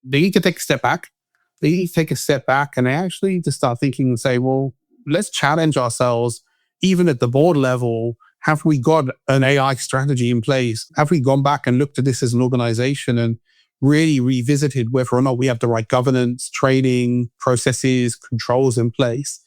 they need to take a step back. They need to take a step back and they actually need to start thinking and say, well, let's challenge ourselves, even at the board level. Have we got an AI strategy in place? Have we gone back and looked at this as an organization and really revisited whether or not we have the right governance, training, processes, controls in place?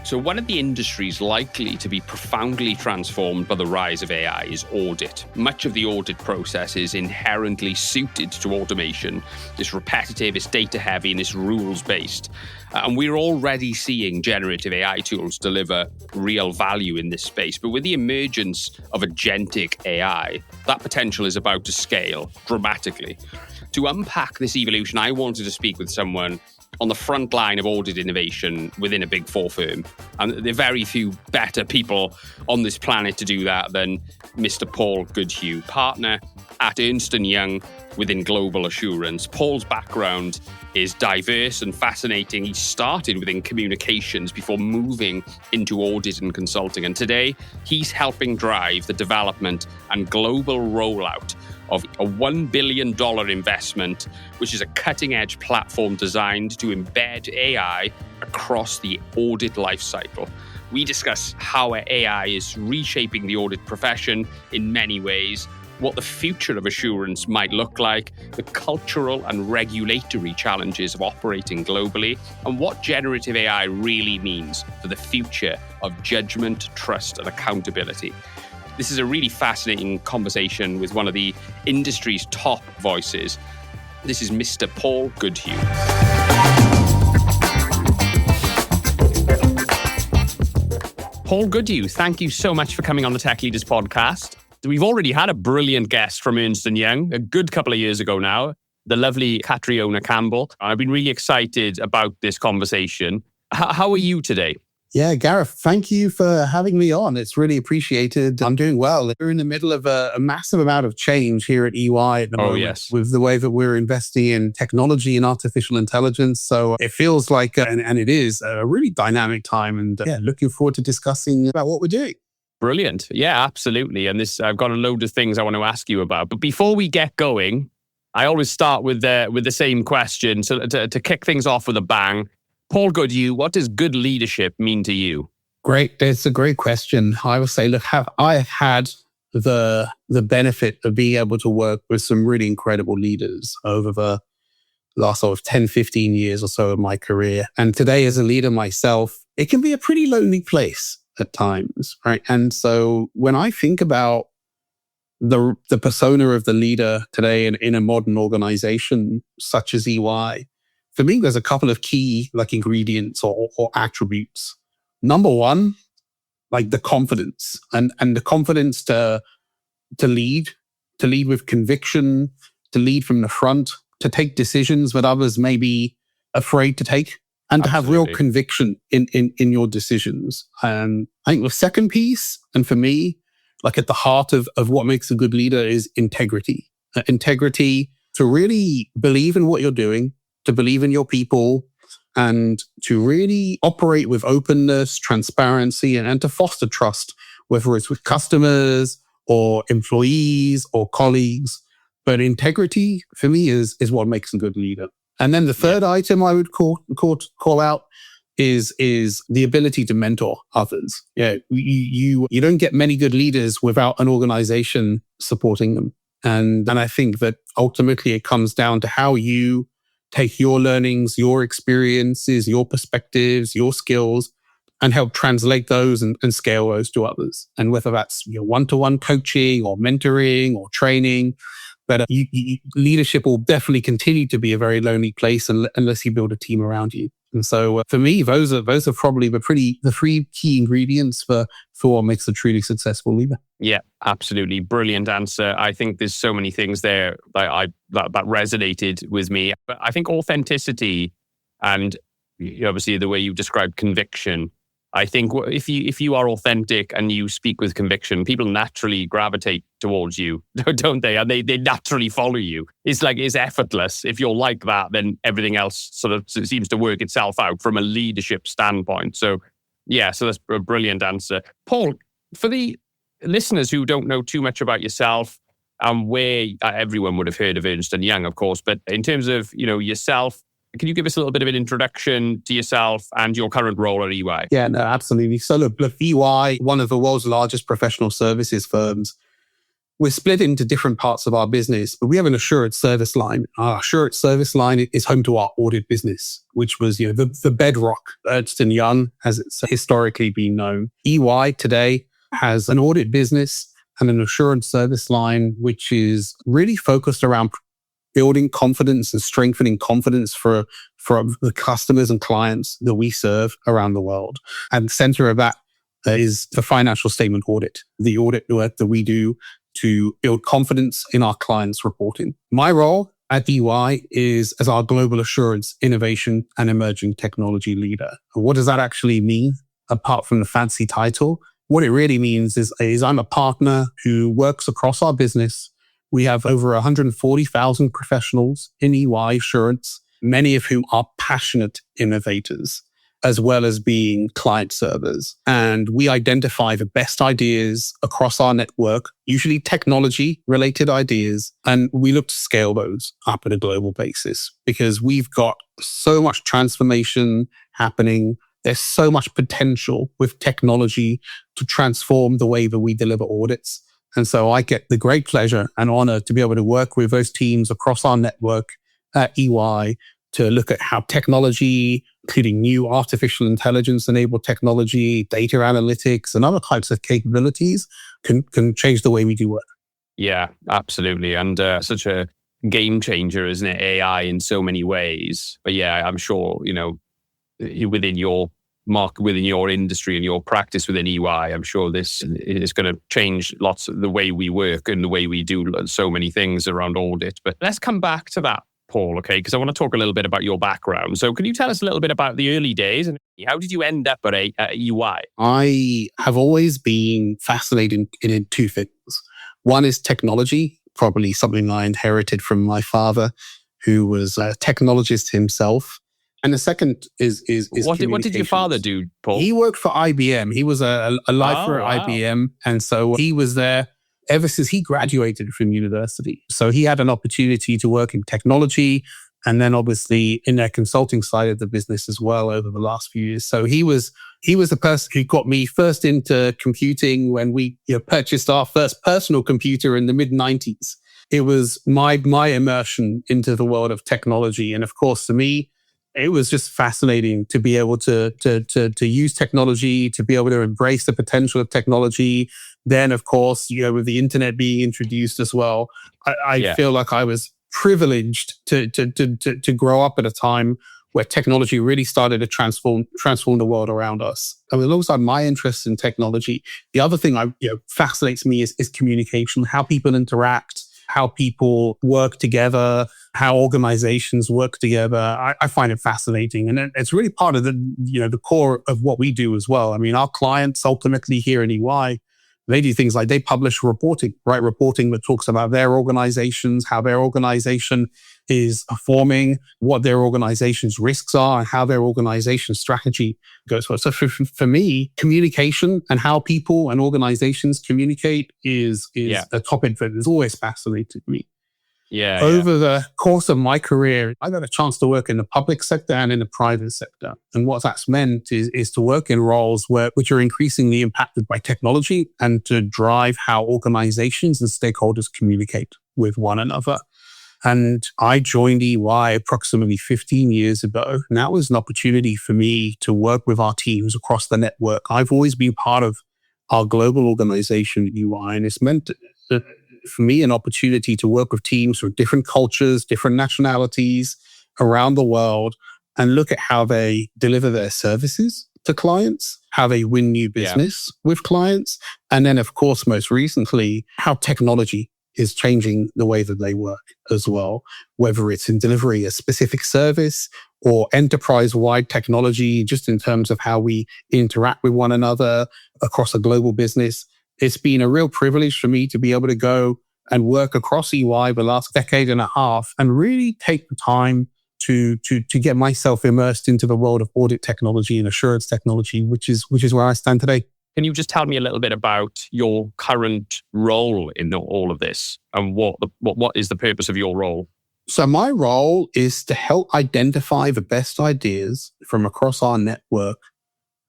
So one of the industries likely to be profoundly transformed by the rise of AI is audit. Much of the audit process is inherently suited to automation. It's repetitive, it's data heavy, and it's rules based. And we're already seeing generative AI tools deliver real value in this space. But with the emergence of agentic AI, that potential is about to scale dramatically. To unpack this evolution, I wanted to speak with someone on the front line of audit innovation within a Big Four firm. And there are very few better people on this planet to do that than Mr. Paul Goodhew, partner at Ernst & Young within global assurance. Paul's background is diverse and fascinating. He started within communications before moving into audit and consulting. And today, he's helping drive the development and global rollout of a $1 billion investment, which is a cutting-edge platform designed to embed AI across the audit lifecycle. We discuss how AI is reshaping the audit profession in many ways, what the future of assurance might look like, the cultural and regulatory challenges of operating globally, and what generative AI really means for the future of judgment, trust, and accountability. This is a really fascinating conversation with one of the industry's top voices. This is Mr. Paul Goodhew. Paul Goodhew, thank you so much for coming on the Tech Leaders podcast. We've already had a brilliant guest from Ernst & Young a good couple of years ago now, the lovely Catriona Campbell. I've been really excited about this conversation. How are you today? Yeah, Gareth, thank you for having me on. It's really appreciated. I'm doing well. We're in the middle of a massive amount of change here at EY at the moment. Yes. With the way that we're investing in technology and artificial intelligence. So it feels like, and it is, a really dynamic time. And looking forward to discussing about what we're doing. Brilliant. Yeah, absolutely. And I've got a load of things I want to ask you about. But before we get going, I always start with the same question. So to kick things off with a bang, Paul Goodhew, what does good leadership mean to you? Great. It's a great question. I will say, look, I have had the benefit of being able to work with some really incredible leaders over the last sort of 10, 15 years or so of my career. And today as a leader myself, it can be a pretty lonely place at times, right? And so when I think about the persona of the leader today in a modern organization such as EY, for me, there's a couple of key ingredients or attributes. Number one, the confidence and the confidence to lead with conviction, to lead from the front, to take decisions that others may be afraid to take, and to have real conviction in your decisions. And I think the second piece, and for me, at the heart of what makes a good leader is integrity. Integrity to really believe in what you're doing, to believe in your people, and to really operate with openness, transparency, and to foster trust, whether it's with customers or employees or colleagues. But integrity, for me, is what makes a good leader. And then the third item I would call out is the ability to mentor others. Yeah, you don't get many good leaders without an organization supporting them. And I think that ultimately it comes down to how you take your learnings, your experiences, your perspectives, your skills, and help translate those and scale those to others. And whether that's your one-to-one coaching or mentoring or training, but leadership will definitely continue to be a very lonely place unless you build a team around you. And so for me, those are probably the three key ingredients for what makes a truly successful leader. Yeah, absolutely. Brilliant answer. I think there's so many things there that resonated with me. But I think authenticity and obviously the way you described conviction, I think if you are authentic and you speak with conviction, people naturally gravitate towards you, don't they? And they naturally follow you. It's effortless. If you're like that, then everything else sort of seems to work itself out from a leadership standpoint. So that's a brilliant answer. Paul, for the listeners who don't know too much about yourself, where everyone would have heard of Ernst & Young, of course, but in terms of, yourself, can you give us a little bit of an introduction to yourself and your current role at EY? Yeah, no, absolutely. So look, EY, one of the world's largest professional services firms, we're split into different parts of our business, but we have an assurance service line. Our assurance service line is home to our audit business, which was, the bedrock, Ernst & Young, as it's historically been known. EY today has an audit business and an assurance service line, which is really focused around building confidence and strengthening confidence for the customers and clients that we serve around the world. And the center of that is the financial statement audit, the audit work that we do to build confidence in our clients' reporting. My role at EY is as our global assurance, innovation, and emerging technology leader. What does that actually mean, apart from the fancy title? What it really means is I'm a partner who works across our business. We have over 140,000 professionals in EY Assurance, many of whom are passionate innovators, as well as being client servers. And we identify the best ideas across our network, usually technology-related ideas, and we look to scale those up at a global basis because we've got so much transformation happening. There's so much potential with technology to transform the way that we deliver audits. And so I get the great pleasure and honor to be able to work with those teams across our network at EY to look at how technology, including new artificial intelligence-enabled technology, data analytics, and other types of capabilities can change the way we do work. Yeah, absolutely. And such a game changer, isn't it? AI in so many ways. But yeah, I'm sure, within your industry and your practice within EY, I'm sure this is going to change lots of the way we work and the way we do so many things around audit. But let's come back to that, Paul, okay? Because I want to talk a little bit about your background. So can you tell us a little bit about the early days and how did you end up at EY? I have always been fascinated in two things. One is technology, probably something I inherited from my father, who was a technologist himself. And the second is what did your father do, Paul? He worked for IBM. He was a lifer at IBM. And so he was there ever since he graduated from university. So he had an opportunity to work in technology and then obviously in their consulting side of the business as well over the last few years. So he was the person who got me first into computing when we purchased our first personal computer in the mid-90s. It was my immersion into the world of technology. And of course, for me, it was just fascinating to be able to use technology, to be able to embrace the potential of technology. Then, of course, with the internet being introduced as well, I feel like I was privileged to grow up at a time where technology really started to transform the world around us. And alongside my interest in technology, the other thing fascinates me is communication, how people interact, how people work together, how organizations work together. I find it fascinating. And it's really part of the core of what we do as well. I mean, our clients ultimately here in EY, they do things like they publish reporting that talks about their organizations, how their organization is performing, what their organization's risks are, and how their organization's strategy goes forward. So for me, communication and how people and organizations communicate is a topic that has always fascinated me. Over the course of my career, I got a chance to work in the public sector and in the private sector. And what that's meant is to work in roles which are increasingly impacted by technology and to drive how organizations and stakeholders communicate with one another. And I joined EY approximately 15 years ago. And that was an opportunity for me to work with our teams across the network. I've always been part of our global organization at EY, and it's meant for me an opportunity to work with teams from different cultures, different nationalities around the world, and look at how they deliver their services to clients, how they win new business with clients, and then, of course, most recently, how technology is changing the way that they work as well, whether it's in delivery a specific service or enterprise-wide technology, just in terms of how we interact with one another across a global business. It's been a real privilege for me to be able to go and work across EY the last decade and a half and really take the time to get myself immersed into the world of audit technology and assurance technology, which is where I stand today. Can you just tell me a little bit about your current role in all of this and what is the purpose of your role? So my role is to help identify the best ideas from across our network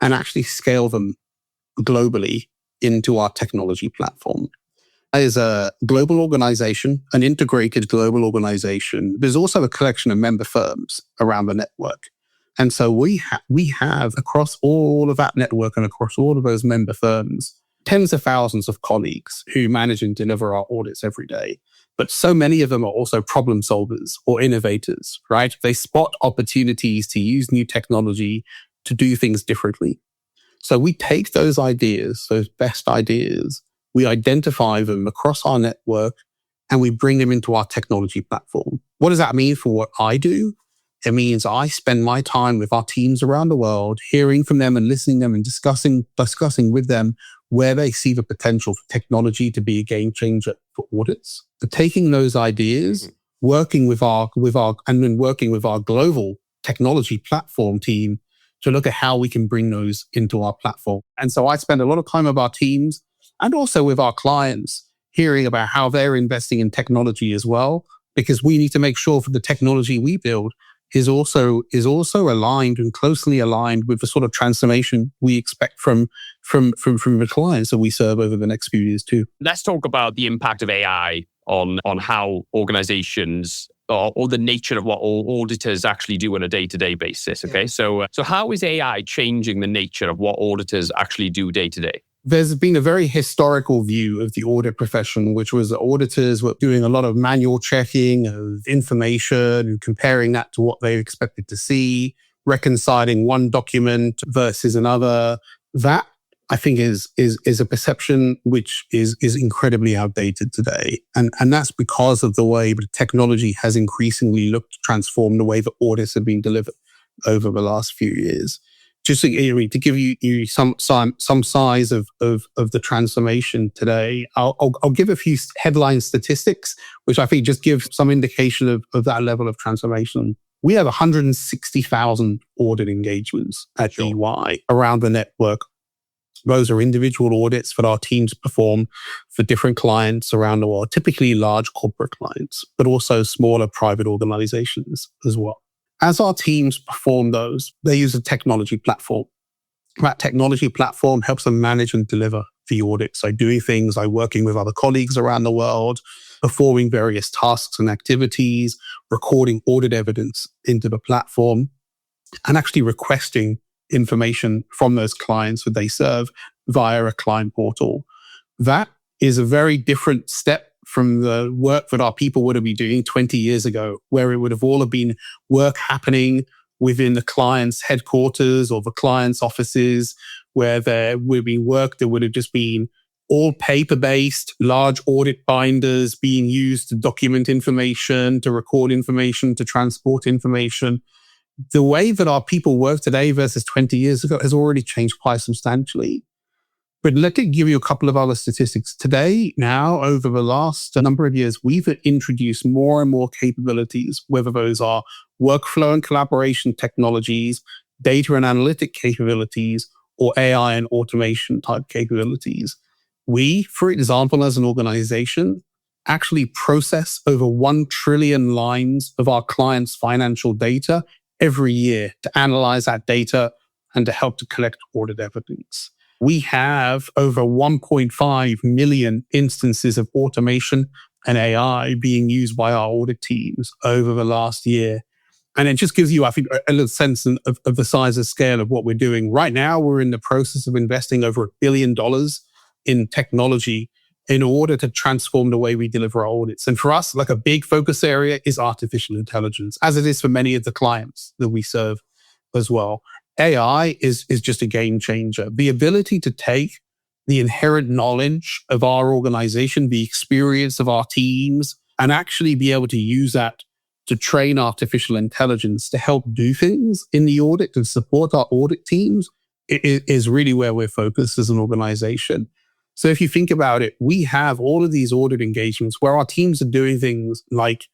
and actually scale them globally into our technology platform. As a global organization, an integrated global organization, there's also a collection of member firms around the network. And so we have across all of that network and across all of those member firms, tens of thousands of colleagues who manage and deliver our audits every day. But so many of them are also problem solvers or innovators, right? They spot opportunities to use new technology to do things differently. So we take those ideas, those best ideas, we identify them across our network, and we bring them into our technology platform. What does that mean for what I do? It means I spend my time with our teams around the world, hearing from them and listening to them and discussing with them where they see the potential for technology to be a game changer for audits. But taking those ideas, working with our global technology platform team to look at how we can bring those into our platform. And so I spend a lot of time with our teams and also with our clients, hearing about how they're investing in technology as well, because we need to make sure for the technology we build is also aligned and closely aligned with the sort of transformation we expect from the clients that we serve over the next few years too. Let's talk about the impact of AI on how organizations or the nature of what all auditors actually do on a day-to-day basis. Okay, so how is AI changing the nature of what auditors actually do day-to-day? There's been a very historical view of the audit profession, which was that auditors were doing a lot of manual checking of information and comparing that to what they expected to see, reconciling one document versus another. That, I think, is a perception which is incredibly outdated today. And that's because of the way that technology has increasingly looked to transform the way that audits have been delivered over the last few years. Just to give you some size of the transformation today, I'll give a few headline statistics, which I think just give some indication of that level of transformation. We have 160,000 audit engagements at EY around the network. Those are individual audits that our teams perform for different clients around the world, typically large corporate clients, but also smaller private organizations as well. As our teams perform those, they use a technology platform. That technology platform helps them manage and deliver the audit. So doing things like working with other colleagues around the world, performing various tasks and activities, recording audit evidence into the platform, and actually requesting information from those clients that they serve via a client portal. That is a very different step from the work that our people would have been doing 20 years ago, where it would have all been work happening within the client's headquarters or the client's offices, where there would be work that would have just been all paper-based, large audit binders being used to document information, to record information, to transport information. The way that our people work today versus 20 years ago has already changed quite substantially. But let me give you a couple of other statistics. Today, now, over the last number of years, we've introduced more and more capabilities, whether those are workflow and collaboration technologies, data and analytic capabilities, or AI and automation type capabilities. We, for example, as an organization, actually process over 1 trillion lines of our clients' financial data every year to analyze that data and to help to collect audit evidence. We have over 1.5 million instances of automation and AI being used by our audit teams over the last year. And it just gives you, I think, a little sense of the size and scale of what we're doing. Right now, we're in the process of investing over $1 billion in technology in order to transform the way we deliver our audits. And for us, like a big focus area is artificial intelligence, as it is for many of the clients that we serve as well. AI is just a game changer. The ability to take the inherent knowledge of our organization, the experience of our teams, and actually be able to use that to train artificial intelligence to help do things in the audit and support our audit teams is really where we're focused as an organization. So if you think about it, we have all of these audit engagements where our teams are doing things like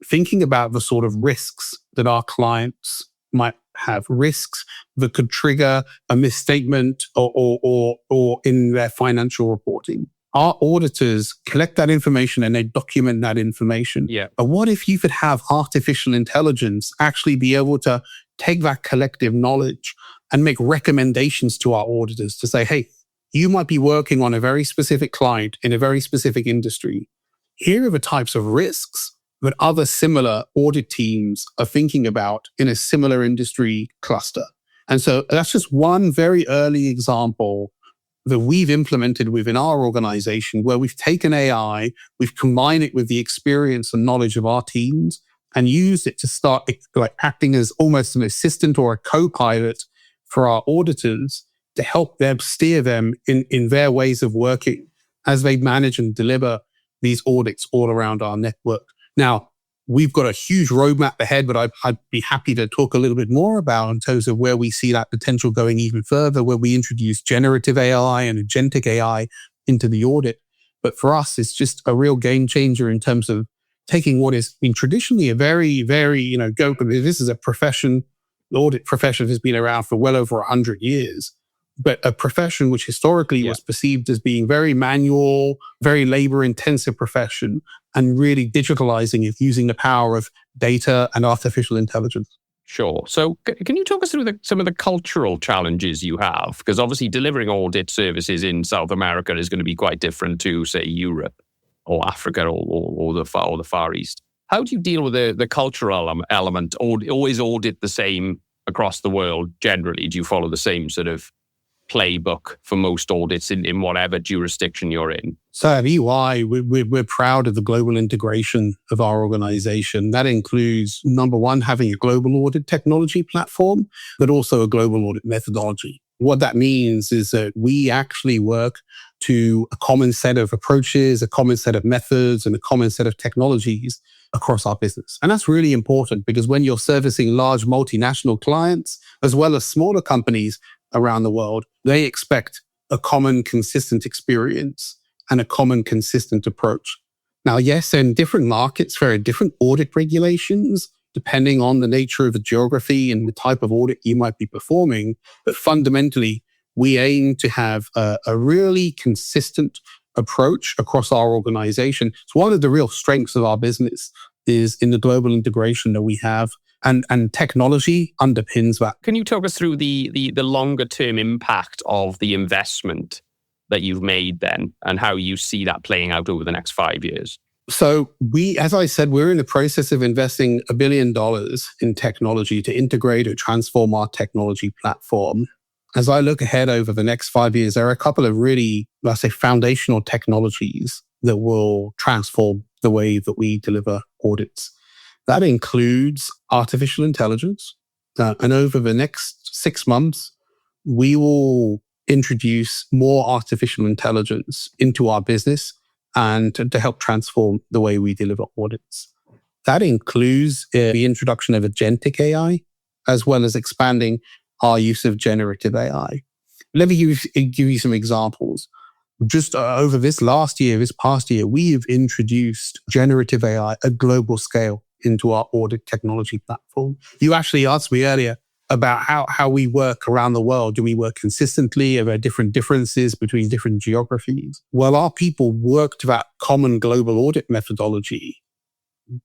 thinking about the sort of risks that our clients might have risks that could trigger a misstatement or in their financial reporting. Our auditors collect that information and they document that information. Yeah. But what if you could have artificial intelligence actually be able to take that collective knowledge and make recommendations to our auditors to say, hey, you might be working on a very specific client in a very specific industry. Here are the types of risks that other similar audit teams are thinking about in a similar industry cluster. And so that's just one very early example that we've implemented within our organization where we've taken AI, we've combined it with the experience and knowledge of our teams and used it to start acting as almost an assistant or a co-pilot for our auditors to help them steer them in their ways of working as they manage and deliver these audits all around our network. Now, we've got a huge roadmap ahead, but I'd be happy to talk a little bit more about in terms of where we see that potential going even further, where we introduce generative AI and agentic AI into the audit. But for us, it's just a real game changer in terms of taking what has been traditionally a very, very, this is a profession, the audit profession has been around for well over 100 years. But a profession which historically was perceived as being very manual, very labor-intensive profession, and really digitalizing it using the power of data and artificial intelligence. Sure. So can you talk us through some of the cultural challenges you have? Because obviously delivering audit services in South America is going to be quite different to, say, Europe or Africa or the Far East. How do you deal with the cultural element? Or is audit the same across the world generally? Do you follow the same sort of playbook for most audits in whatever jurisdiction you're in? So at EY, we're proud of the global integration of our organization. That includes, number one, having a global audit technology platform, but also a global audit methodology. What that means is that we actually work to a common set of approaches, a common set of methods, and a common set of technologies across our business. And that's really important because when you're servicing large multinational clients, as well as smaller companies around the world, they expect a common, consistent experience and a common, consistent approach. Now, yes, in different markets, there are different audit regulations, depending on the nature of the geography and the type of audit you might be performing. But fundamentally, we aim to have a really consistent approach across our organization. It's one of the real strengths of our business is in the global integration that we have. And technology underpins that. Can you talk us through the longer term impact of the investment that you've made then and how you see that playing out over the next 5 years? So as I said, we're in the process of investing $1 billion in technology to integrate or transform our technology platform. As I look ahead over the next 5 years, there are a couple of really, let's say, foundational technologies that will transform the way that we deliver audits. That includes artificial intelligence. And over the next 6 months, we will introduce more artificial intelligence into our business and to help transform the way we deliver audits. That includes the introduction of Agentic AI, as well as expanding our use of generative AI. Let me give you some examples. Just over this past year, we have introduced generative AI at global scale into our audit technology platform. You actually asked me earlier about how we work around the world. Do we work consistently? Are there different differences between different geographies? Well, our people work to that common global audit methodology.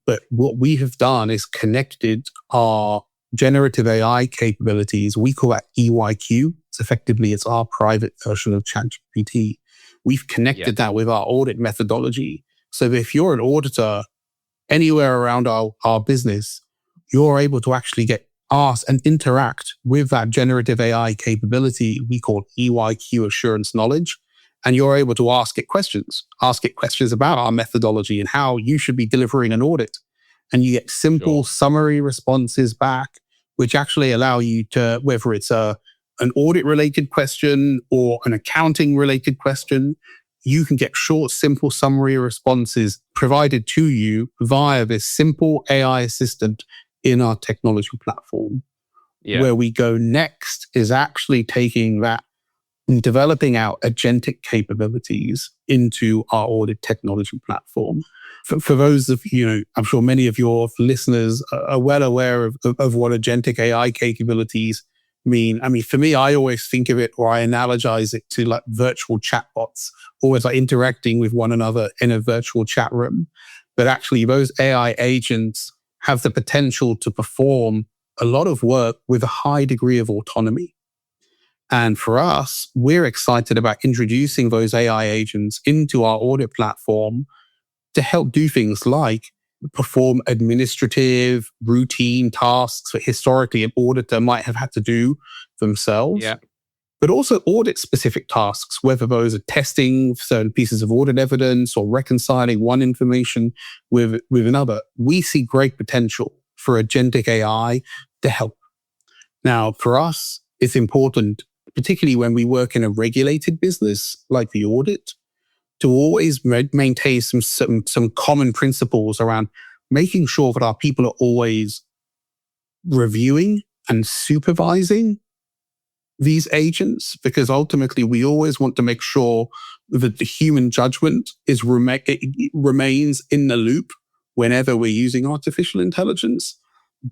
But what we have done is connected our generative AI capabilities. We call that EYQ. It's our private version of ChatGPT. We've connected that with our audit methodology. So that if you're an auditor anywhere around our business, you're able to actually get asked and interact with that generative AI capability we call EYQ assurance knowledge. And you're able to ask it questions about our methodology and how you should be delivering an audit. And you get simple summary responses back, which actually allow you to, whether it's an audit related question or an accounting related question, you can get short, simple summary responses provided to you via this simple AI assistant in our technology platform. Where we go next is actually taking that and developing out agentic capabilities into our audit technology platform. For those of, I'm sure many of your listeners are well aware of what agentic AI capabilities mean. I mean, for me, I always think of it, or I analogize it to like virtual chatbots, always like interacting with one another in a virtual chat room. But actually, those AI agents have the potential to perform a lot of work with a high degree of autonomy. And for us, we're excited about introducing those AI agents into our audit platform to help do things like perform administrative, routine tasks that historically an auditor might have had to do themselves. Yeah. But also audit-specific tasks, whether those are testing certain pieces of audit evidence or reconciling one information with another. We see great potential for agentic AI to help. Now, for us, it's important, particularly when we work in a regulated business like the audit, to always maintain some common principles around making sure that our people are always reviewing and supervising these agents, because ultimately we always want to make sure that the human judgment remains in the loop whenever we're using artificial intelligence.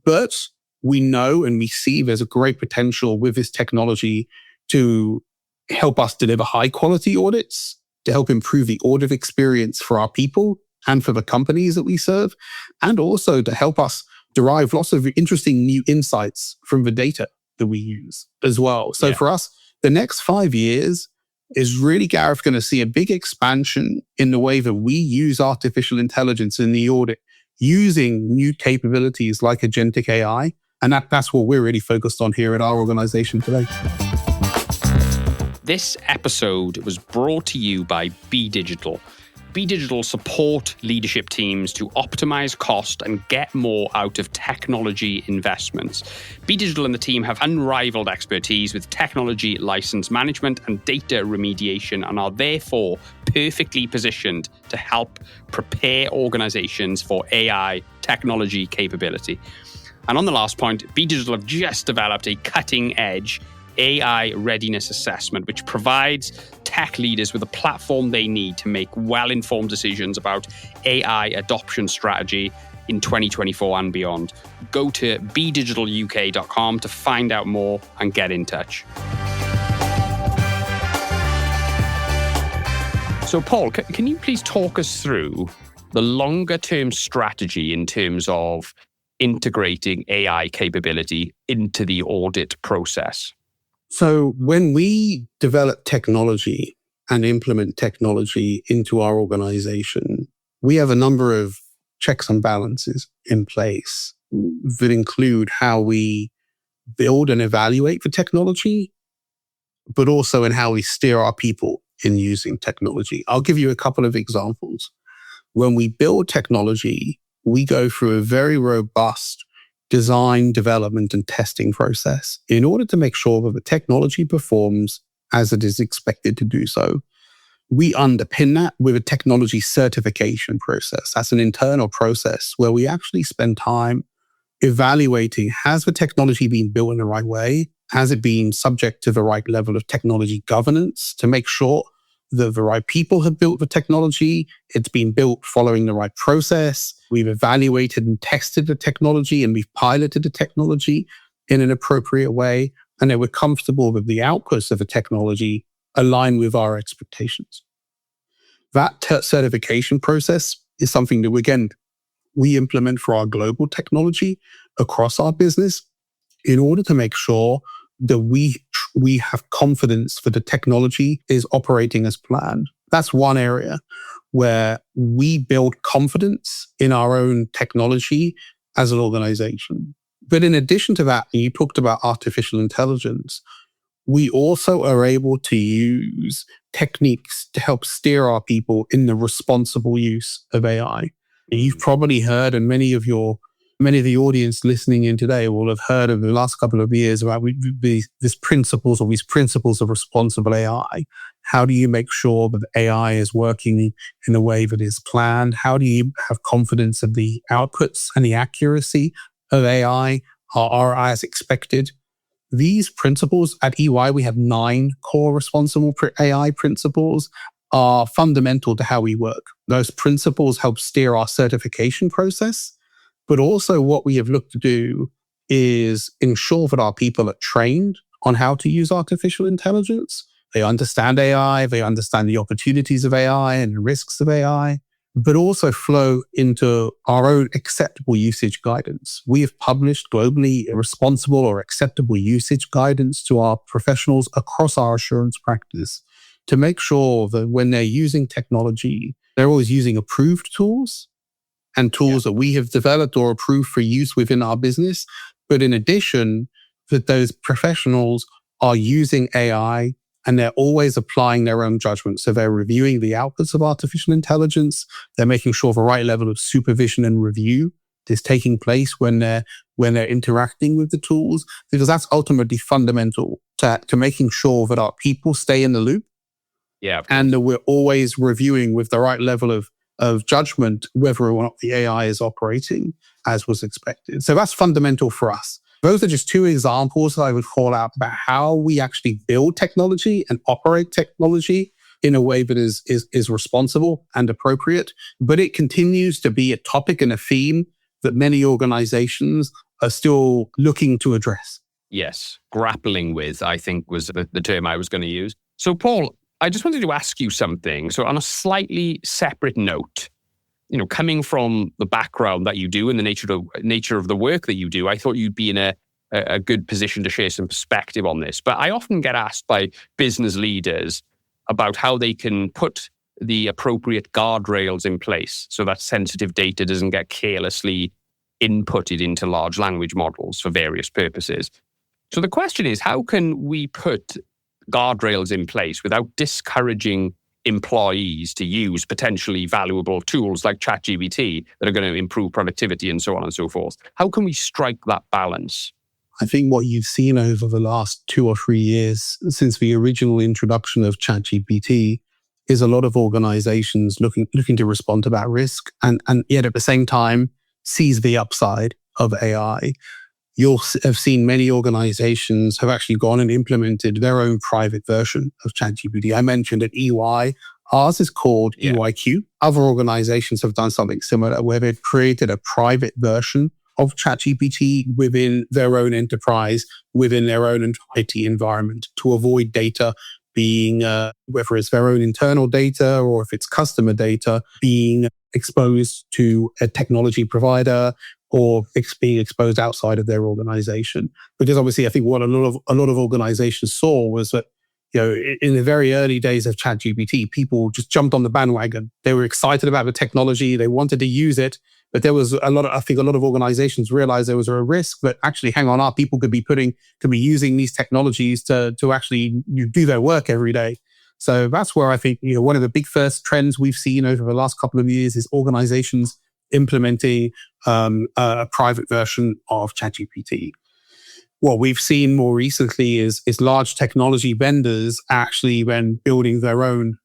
But we know and we see there's a great potential with this technology to help us deliver high quality audits, to help improve the audit experience for our people and for the companies that we serve, and also to help us derive lots of interesting new insights from the data that we use as well. So for us, the next 5 years is really, Gareth, going to see a big expansion in the way that we use artificial intelligence in the audit, using new capabilities like agentic AI. And that's what we're really focused on here at our organization today. This episode was brought to you by Be Digital. Be Digital support leadership teams to optimize cost and get more out of technology investments. Be Digital and the team have unrivaled expertise with technology license management and data remediation, and are therefore perfectly positioned to help prepare organizations for AI technology capability. And on the last point, Be Digital have just developed a cutting-edge AI readiness assessment, which provides tech leaders with a platform they need to make well-informed decisions about AI adoption strategy in 2024 and beyond. Go to bedigitaluk.com to find out more and get in touch. So, Paul, can you please talk us through the longer-term strategy in terms of integrating AI capability into the audit process? So when we develop technology and implement technology into our organization, we have a number of checks and balances in place that include how we build and evaluate the technology, but also in how we steer our people in using technology. I'll give you a couple of examples. When we build technology, we go through a very robust design, development, and testing process in order to make sure that the technology performs as it is expected to do so. We underpin that with a technology certification process. That's an internal process where we actually spend time evaluating, has the technology been built in the right way? Has it been subject to the right level of technology governance to make sure that the right people have built the technology? It's been built following the right process. We've evaluated and tested the technology, and we've piloted the technology in an appropriate way. And then we're comfortable that the outputs of the technology align with our expectations. That certification process is something that, again, we implement for our global technology across our business in order to make sure that we have confidence that the technology is operating as planned. That's one area where we build confidence in our own technology as an organization. But in addition to that, you talked about artificial intelligence, we also are able to use techniques to help steer our people in the responsible use of AI. You've probably heard, and many of the audience listening in today will have heard of the last couple of years about these principles of responsible AI. How do you make sure that AI is working in a way that is planned? How do you have confidence that the outputs and the accuracy of AI are as expected? These principles at EY, we have 9 core responsible AI principles. are fundamental to how we work. Those principles help steer our certification process, but also what we have looked to do is ensure that our people are trained on how to use artificial intelligence. They understand AI, they understand the opportunities of AI and the risks of AI, but also flow into our own acceptable usage guidance. We have published globally responsible or acceptable usage guidance to our professionals across our assurance practice to make sure that when they're using technology, they're always using approved tools and tools that we have developed or approved for use within our business. But in addition, that those professionals are using AI and they're always applying their own judgment. So they're reviewing the outputs of artificial intelligence. They're making sure the right level of supervision and review is taking place when they're interacting with the tools, because that's ultimately fundamental to making sure that our people stay in the loop. Yeah, and that we're always reviewing with the right level of judgment whether or not the AI is operating as was expected. So that's fundamental for us. Those are just two examples that I would call out about how we actually build technology and operate technology in a way that is responsible and appropriate. But it continues to be a topic and a theme that many organizations are still looking to address. Yes, grappling with, I think, was the term I was going to use. So, Paul, I just wanted to ask you something. So on a slightly separate note, coming from the background that you do and the nature of the work that you do, I thought you'd be in a good position to share some perspective on this. But I often get asked by business leaders about how they can put the appropriate guardrails in place so that sensitive data doesn't get carelessly inputted into large language models for various purposes. So the question is, how can we put guardrails in place without discouraging employees to use potentially valuable tools like ChatGPT that are going to improve productivity and so on and so forth? How can we strike that balance? I think what you've seen over the last 2 or 3 years since the original introduction of ChatGPT is a lot of organizations looking to respond to that risk and yet at the same time seize the upside of AI. You'll have seen many organizations have actually gone and implemented their own private version of ChatGPT. I mentioned at EY, ours is called EYQ. Other organizations have done something similar where they've created a private version of ChatGPT within their own enterprise, within their own IT environment to avoid data being, whether it's their own internal data or if it's customer data, being exposed to a technology provider or being exposed outside of their organization. Because obviously, I think what a lot of organizations saw was that, in the very early days of ChatGPT, people just jumped on the bandwagon. They were excited about the technology. They wanted to use it. But there was a lot of organizations realized there was a risk that actually, hang on, our people could be using these technologies to actually do their work every day. So that's where I think, one of the big first trends we've seen over the last couple of years is organizations implementing a private version of ChatGPT. What we've seen more recently is large technology vendors actually when building their own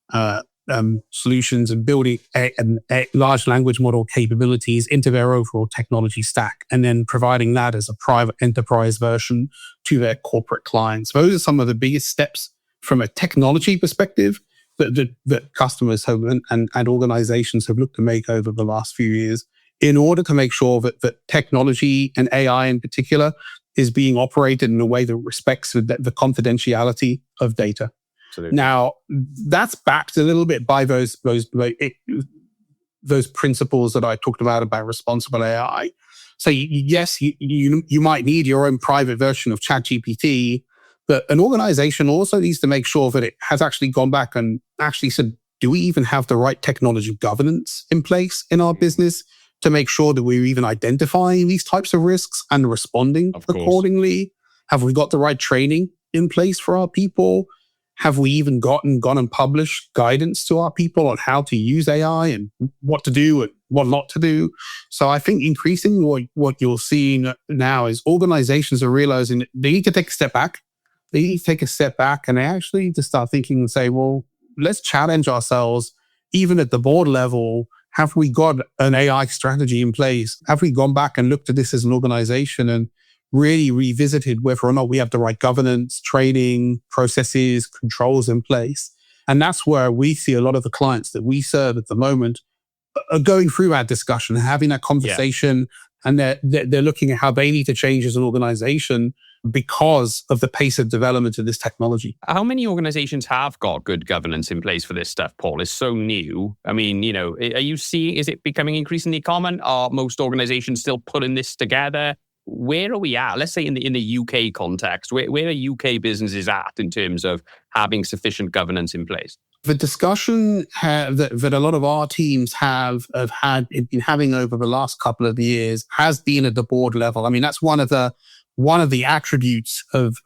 solutions and building a large language model capabilities into their overall technology stack and then providing that as a private enterprise version to their corporate clients. Those are some of the biggest steps from a technology perspective that customers have and organizations have looked to make over the last few years in order to make sure that technology and AI in particular is being operated in a way that respects the confidentiality of data. Absolutely. Now, that's backed a little bit by those principles that I talked about responsible AI. So yes, you might need your own private version of ChatGPT, but an organization also needs to make sure that it has actually gone back and actually said, do we even have the right technology governance in place in our business to make sure that we're even identifying these types of risks and responding accordingly? Have we got the right training in place for our people? Have we even gone and published guidance to our people on how to use AI and what to do and what not to do? So I think increasingly what you're seeing now is organizations are realizing that they need to take a step back. They need to take a step back and they actually need to start thinking and say, well, let's challenge ourselves even at the board level. Have we got an AI strategy in place? Have we gone back and looked at this as an organization and really revisited whether or not we have the right governance, training, processes, controls in place? And that's where we see a lot of the clients that we serve at the moment are going through our discussion, having that conversation, and they're looking at how they need to change as an organization because of the pace of development of this technology. How many organizations have got good governance in place for this stuff, Paul? It's so new. I mean, are you seeing, is it becoming increasingly common? Are most organizations still putting this together? Where are we at? Let's say in the UK context, where are UK businesses at in terms of having sufficient governance in place? The discussion that a lot of our teams have been having over the last couple of years has been at the board level. I mean, that's one of the attributes of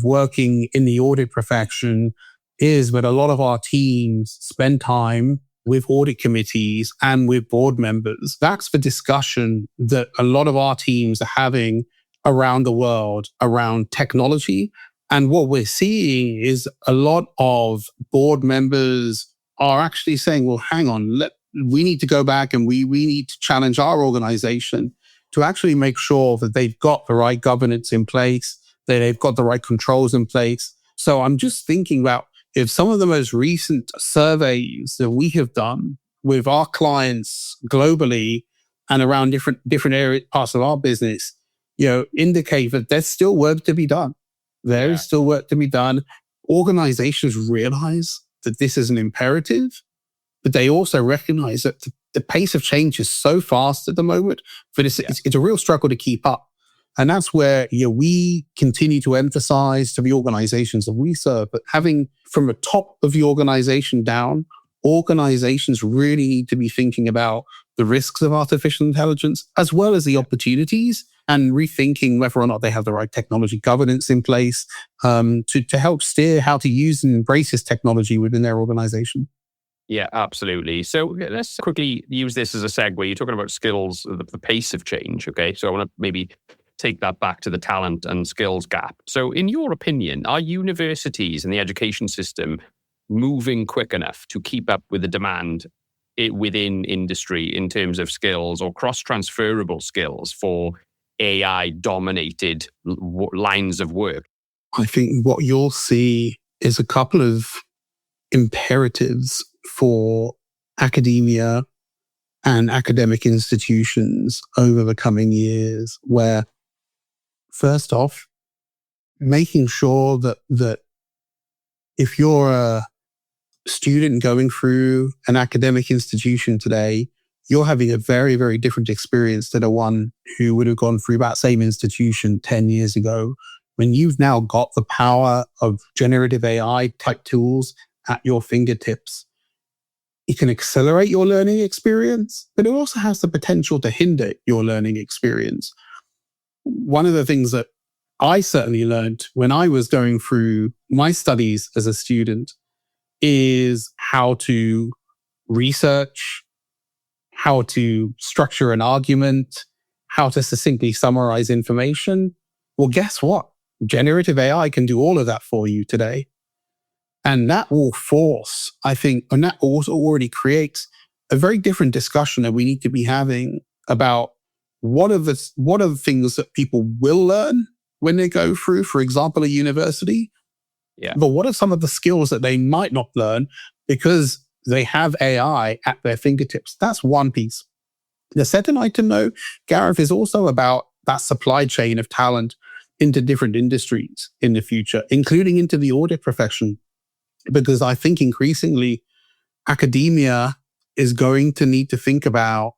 working in the audit profession is that a lot of our teams spend time with audit committees and with board members. That's the discussion that a lot of our teams are having around the world around technology. And what we're seeing is a lot of board members are actually saying, well, hang on, we need to go back and we need to challenge our organization to actually make sure that they've got the right governance in place, that they've got the right controls in place. So I'm just thinking about if some of the most recent surveys that we have done with our clients globally and around different areas, parts of our business, indicate that there's still work to be done. There is still work to be done. Organizations realize that this is an imperative, but they also recognize that the pace of change is so fast at the moment that it's a real struggle to keep up. And that's where we continue to emphasize to the organizations that we serve, but having from the top of the organization down, organizations really need to be thinking about the risks of artificial intelligence as well as the opportunities, and rethinking whether or not they have the right technology governance in place to help steer how to use and embrace this technology within their organization. Yeah, absolutely. So let's quickly use this as a segue. You're talking about skills, the pace of change. Okay, so I want to maybe take that back to the talent and skills gap. So in your opinion, are universities and the education system moving quick enough to keep up with the demand within industry in terms of skills or cross-transferable skills for AI-dominated lines of work? I think what you'll see is a couple of imperatives for academia and academic institutions over the coming years, where first off, making sure that if you're a student going through an academic institution today, you're having a very, very different experience to the one who would have gone through that same institution 10 years ago. When you've now got the power of generative AI type tools at your fingertips, it can accelerate your learning experience, but it also has the potential to hinder your learning experience. One of the things that I certainly learned when I was going through my studies as a student is how to research, how to structure an argument, how to succinctly summarize information. Well, guess what? Generative AI can do all of that for you today. And that will force, I think, and that also already creates a very different discussion that we need to be having about what are the things that people will learn when they go through, for example, a university. Yeah. But what are some of the skills that they might not learn because they have AI at their fingertips? That's one piece. The second item, though, Gareth, is also about that supply chain of talent into different industries in the future, including into the audit profession. Because I think increasingly academia is going to need to think about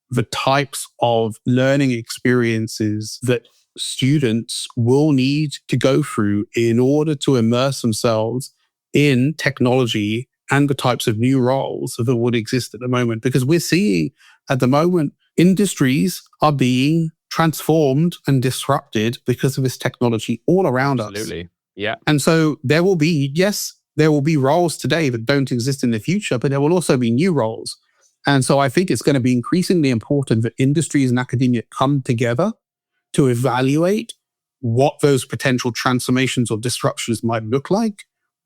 the types of learning experiences that students will need to go through in order to immerse themselves in technology and the types of new roles that would exist at the moment. Because we're seeing at the moment, industries are being transformed and disrupted because of this technology all around us. Absolutely. Yeah. And so there will be roles today that don't exist in the future, but there will also be new roles. And so I think it's going to be increasingly important that industries and academia come together to evaluate what those potential transformations or disruptions might look like.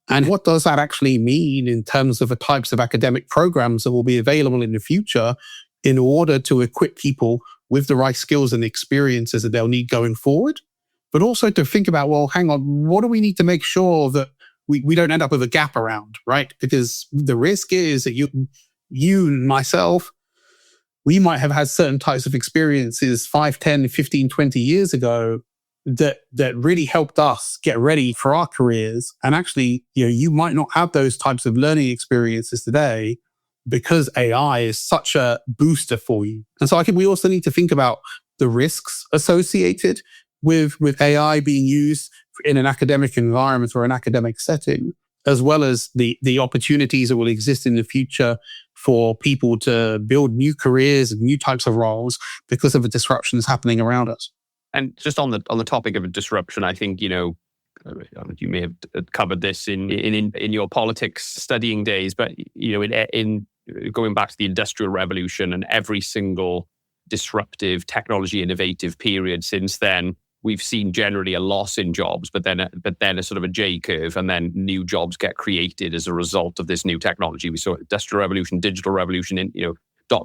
And what does that actually mean in terms of the types of academic programs that will be available in the future in order to equip people with the right skills and experiences that they'll need going forward? But also to think about, well, hang on, what do we need to make sure that we don't end up with a gap around, right? Because the risk is that you and myself, we might have had certain types of experiences 5, 10, 15, 20 years ago that really helped us get ready for our careers. And actually, you might not have those types of learning experiences today because AI is such a booster for you. And so I think we also need to think about the risks associated with AI being used in an academic environment or an academic setting, as well as the opportunities that will exist in the future for people to build new careers and new types of roles because of the disruptions happening around us. And just on the topic of a disruption, I think, you may have covered this in your politics studying days, but, in going back to the Industrial Revolution and every single disruptive technology innovative period since then, we've seen generally a loss in jobs, but then a sort of a J curve, and then new jobs get created as a result of this new technology. We saw Industrial Revolution, Digital Revolution,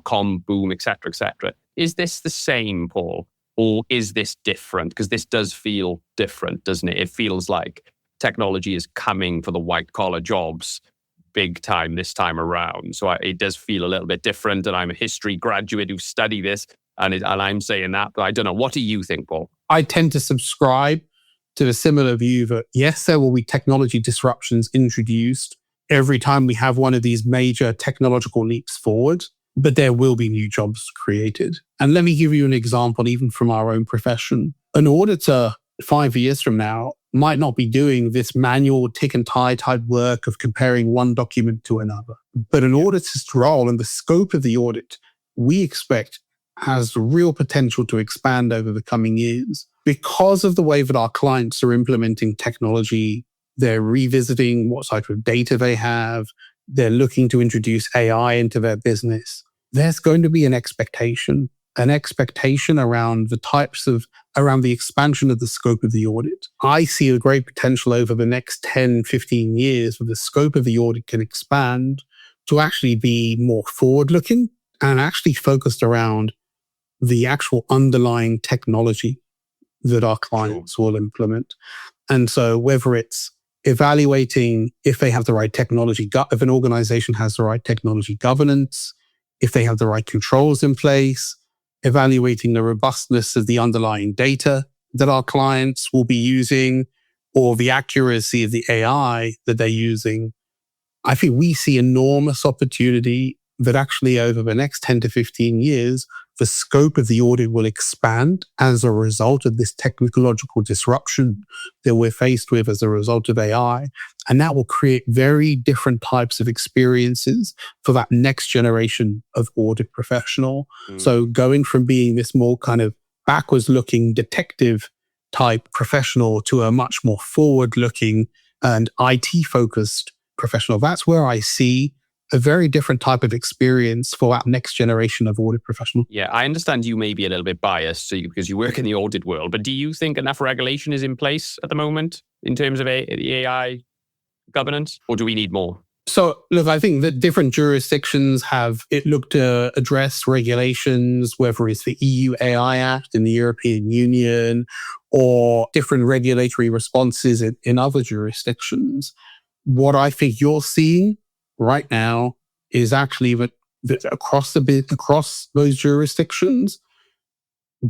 .com boom, et cetera, et cetera. Is this the same, Paul? Or is this different? Because this does feel different, doesn't it? It feels like technology is coming for the white collar jobs big time this time around. So it does feel a little bit different. And I'm a history graduate who studied this, and I'm saying that, but I don't know. What do you think, Paul? I tend to subscribe to a similar view that yes, there will be technology disruptions introduced every time we have one of these major technological leaps forward, but there will be new jobs created. And let me give you an example, even from our own profession. An auditor 5 years from now might not be doing this manual tick and tie type work of comparing one document to another. But an auditor's role and the scope of the audit, we expect, has real potential to expand over the coming years. Because of the way that our clients are implementing technology, they're revisiting what type of data they have, they're looking to introduce AI into their business. There's going to be an expectation around around the expansion of the scope of the audit. I see a great potential over the next 10, 15 years where the scope of the audit can expand to actually be more forward-looking and actually focused around the actual underlying technology that our clients will implement. And so whether it's evaluating if they have the right technology, if an organization has the right technology governance, if they have the right controls in place, evaluating the robustness of the underlying data that our clients will be using, or the accuracy of the AI that they're using, I think we see enormous opportunity that actually over the next 10 to 15 years, the scope of the audit will expand as a result of this technological disruption that we're faced with as a result of AI. And that will create very different types of experiences for that next generation of audit professional. So going from being this more kind of backwards looking detective type professional to a much more forward looking and IT focused professional, that's where I see a very different type of experience for that next generation of audit professional. Yeah, I understand you may be a little bit biased because you work in the audit world, but do you think enough regulation is in place at the moment in terms of the AI governance, or do we need more? So, look, I think that different jurisdictions have looked to address regulations, whether it's the EU AI Act in the European Union or different regulatory responses in other jurisdictions. What I think you're seeing right now is actually that across those jurisdictions,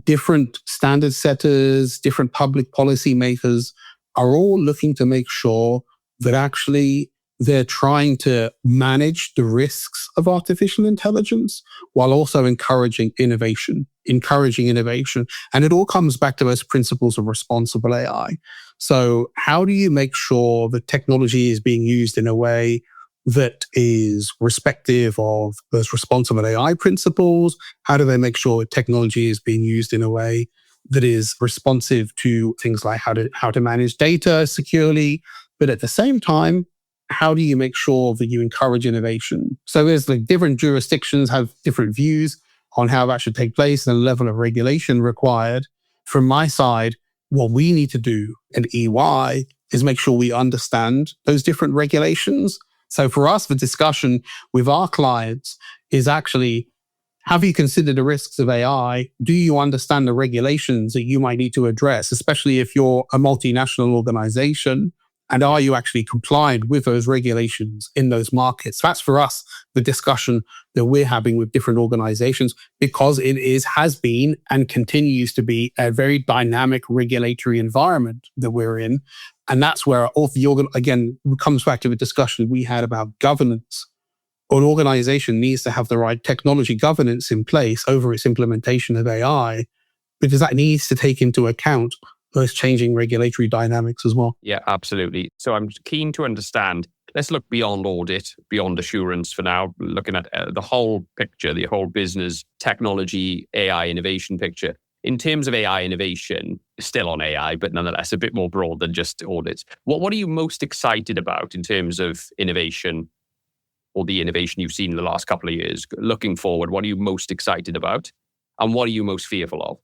different standard setters, different public policy makers are all looking to make sure that actually they're trying to manage the risks of artificial intelligence while also encouraging innovation. And it all comes back to those principles of responsible AI. So how do you make sure that technology is being used in a way that is respective of those responsible AI principles? How do they make sure technology is being used in a way that is responsive to things like how to manage data securely? But at the same time, how do you make sure that you encourage innovation? So there's different jurisdictions have different views on how that should take place and the level of regulation required. From my side, what we need to do at EY is make sure we understand those different regulations. So for us, the discussion with our clients is actually, have you considered the risks of AI? Do you understand the regulations that you might need to address, especially if you're a multinational organization And are you actually compliant with those regulations in those markets? That's for us, the discussion that we're having with different organizations, because it has been and continues to be a very dynamic regulatory environment that we're in. And that's where again, it comes back to the discussion we had about governance. An organization needs to have the right technology governance in place over its implementation of AI, because that needs to take into account those changing regulatory dynamics as well. Yeah, absolutely. So I'm keen to understand, let's look beyond audit, beyond assurance for now, looking at the whole picture, the whole business, technology, AI innovation picture. In terms of AI innovation, still on AI, but nonetheless a bit more broad than just audits. What are you most excited about in terms of innovation, or the innovation you've seen in the last couple of years? Looking forward, what are you most excited about? And what are you most fearful of?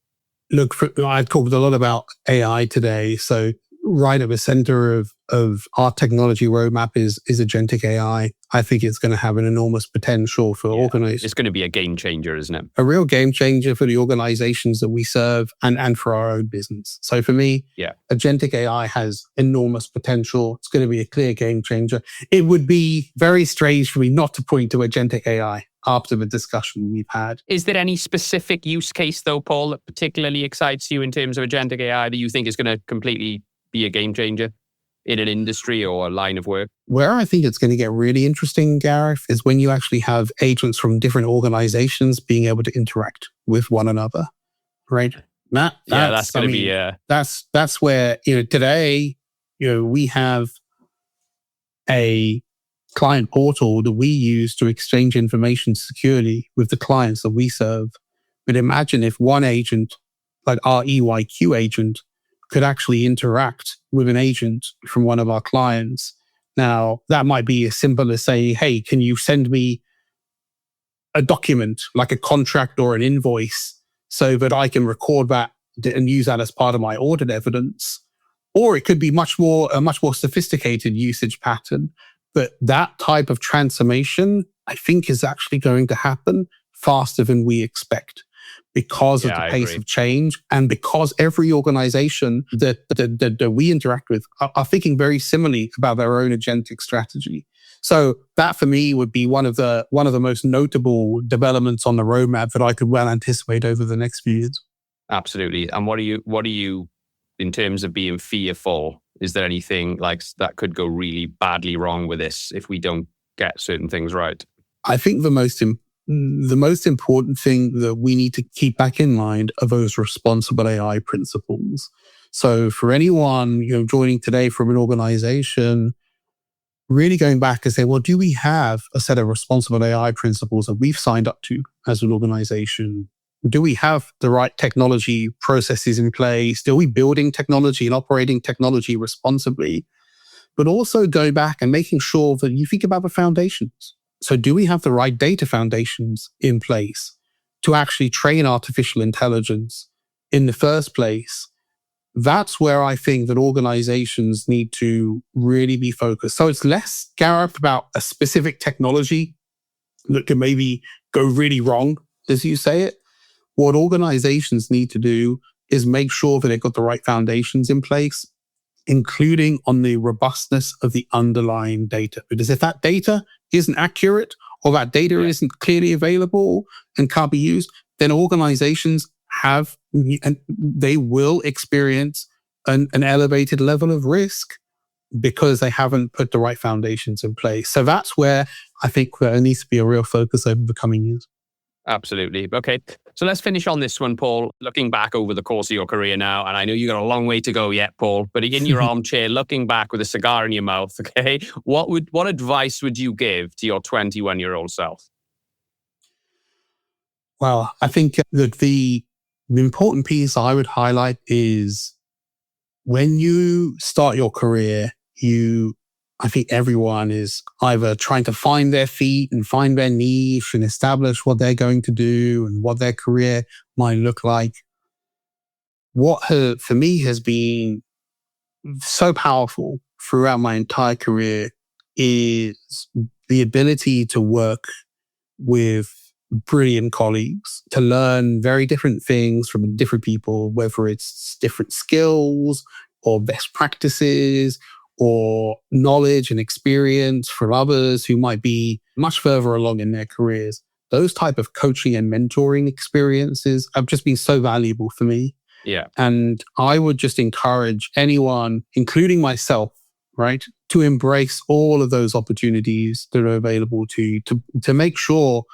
Look, I talked a lot about AI today. So right at the center of our technology roadmap is Agentic AI. I think it's going to have an enormous potential for organizations. It's going to be a game changer, isn't it? A real game changer for the organizations that we serve and for our own business. So for me, Agentic AI has enormous potential. It's going to be a clear game changer. It would be very strange for me not to point to Agentic AI after the discussion we've had. Is there any specific use case, though, Paul, that particularly excites you in terms of Agentic AI that you think is going to completely be a game changer in an industry or a line of work? Where I think it's going to get really interesting, Gareth, is when you actually have agents from different organizations being able to interact with one another, right? That's going to be... That's where, today, we have a client portal that we use to exchange information securely with the clients that we serve. But imagine if one agent, like our EYQ agent, could actually interact with an agent from one of our clients. Now, that might be as simple as saying, hey, can you send me a document like a contract or an invoice so that I can record that and use that as part of my audit evidence? Or it could be a much more sophisticated usage pattern. But that type of transformation, I think, is actually going to happen faster than we expect because of the pace of change, and because every organization that we interact with are thinking very similarly about their own agentic strategy. So that for me would be one of the most notable developments on the roadmap that I could well anticipate over the next few years. Absolutely. And what are you in terms of being fearful? Is there anything like that could go really badly wrong with this if we don't get certain things right? I think the most important thing that we need to keep back in mind are those responsible AI principles. So for anyone joining today from an organization, really going back and say, well, do we have a set of responsible AI principles that we've signed up to as an organization? Do we have the right technology processes in place? Are we building technology and operating technology responsibly? But also going back and making sure that you think about the foundations. So do we have the right data foundations in place to actually train artificial intelligence in the first place? That's where I think that organizations need to really be focused. So it's less, Gareth, about a specific technology that can maybe go really wrong, as you say it. What organizations need to do is make sure that they've got the right foundations in place, including on the robustness of the underlying data. Because if that data isn't accurate or that data isn't clearly available and can't be used, then organizations they will experience an elevated level of risk because they haven't put the right foundations in place. So that's where I think there needs to be a real focus over the coming years. Absolutely. Okay. So let's finish on this one, Paul. Looking back over the course of your career now, and I know you got a long way to go yet, Paul, but in your armchair, looking back with a cigar in your mouth, okay, what advice would you give to your 21-year-old self? Well, I think that the important piece I would highlight is when you start your career, I think everyone is either trying to find their feet and find their niche and establish what they're going to do and what their career might look like. What for me has been so powerful throughout my entire career is the ability to work with brilliant colleagues, to learn very different things from different people, whether it's different skills or best practices or knowledge and experience from others who might be much further along in their careers. Those type of coaching and mentoring experiences have just been so valuable for me. Yeah. And I would just encourage anyone, including myself, right, to embrace all of those opportunities that are available to make sure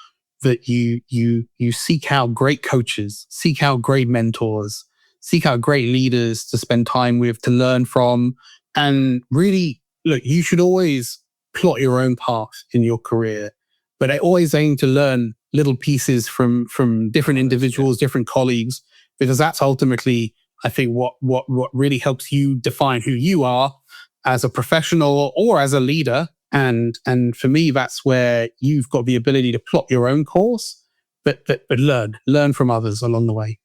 that you seek out great coaches, seek out great mentors, seek out great leaders to spend time with, to learn from. And really, look, you should always plot your own path in your career, but I always aim to learn little pieces from different individuals, different colleagues, because that's ultimately, I think, what really helps you define who you are as a professional or as a leader. And for me, that's where you've got the ability to plot your own course, but learn from others along the way.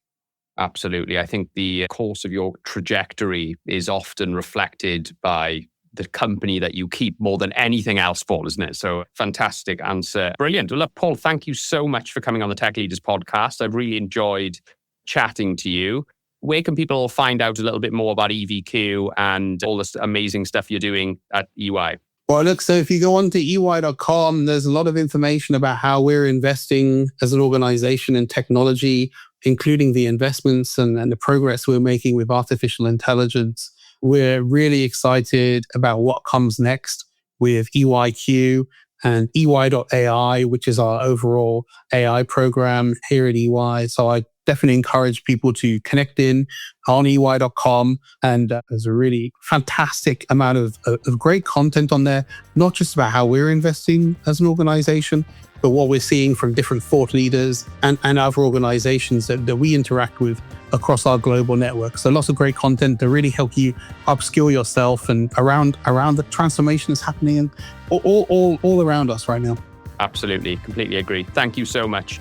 Absolutely. I think the course of your trajectory is often reflected by the company that you keep more than anything else, Paul, isn't it? So fantastic answer. Brilliant. Well, look, Paul, thank you so much for coming on the Tech Leaders podcast. I've really enjoyed chatting to you. Where can people find out a little bit more about EVQ and all this amazing stuff you're doing at EY? Well, look, so if you go on to ey.com, there's a lot of information about how we're investing as an organization in technology, including the investments and the progress we're making with artificial intelligence. We're really excited about what comes next with EYQ and EY.AI, which is our overall AI program here at EY. So I definitely encourage people to connect in on ey.com. And there's a really fantastic amount of great content on there, not just about how we're investing as an organization, but what we're seeing from different thought leaders and other organizations that we interact with across our global network. So lots of great content to really help you upskill yourself and around the transformation that's happening and all around us right now. Absolutely. Completely agree. Thank you so much.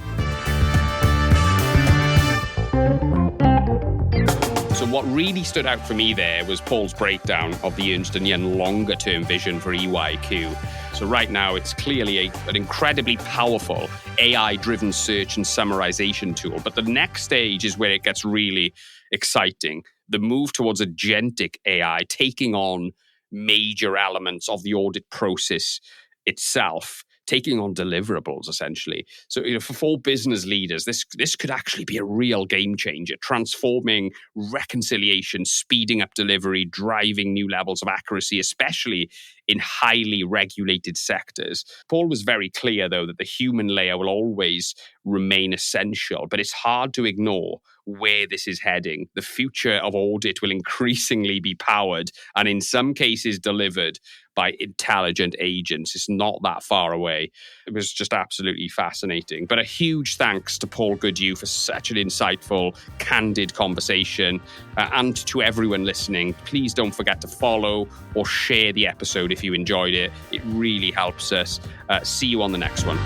So what really stood out for me there was Paul's breakdown of the Ernst & Young longer-term vision for EYQ. So right now, it's clearly an incredibly powerful AI-driven search and summarization tool. But the next stage is where it gets really exciting. The move towards agentic AI, taking on major elements of the audit process itself, taking on deliverables, essentially. So, for business leaders, this could actually be a real game changer, transforming reconciliation, speeding up delivery, driving new levels of accuracy, especially in highly regulated sectors. Paul was very clear, though, that the human layer will always remain essential, but it's hard to ignore where this is heading. The future of audit will increasingly be powered and in some cases delivered by intelligent agents. It's not that far away. It was just absolutely fascinating. But a huge thanks to Paul Goodhew for such an insightful, candid conversation. And to everyone listening, please don't forget to follow or share the episode if you enjoyed it. It really helps us. See you on the next one.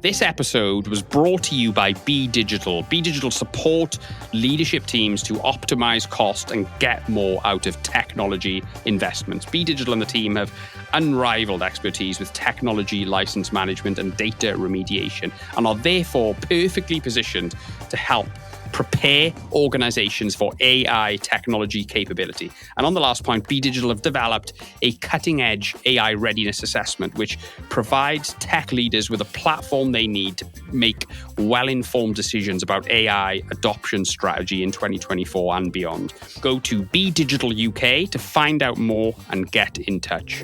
This episode was brought to you by Be Digital. Be Digital support leadership teams to optimize cost and get more out of technology investments. Be Digital and the team have unrivaled expertise with technology license management and data remediation and are therefore perfectly positioned to help prepare organizations for AI technology capability. And on the last point, Be Digital have developed a cutting-edge AI readiness assessment, which provides tech leaders with a platform they need to make well-informed decisions about AI adoption strategy in 2024 and beyond. Go to Be Digital UK to find out more and get in touch.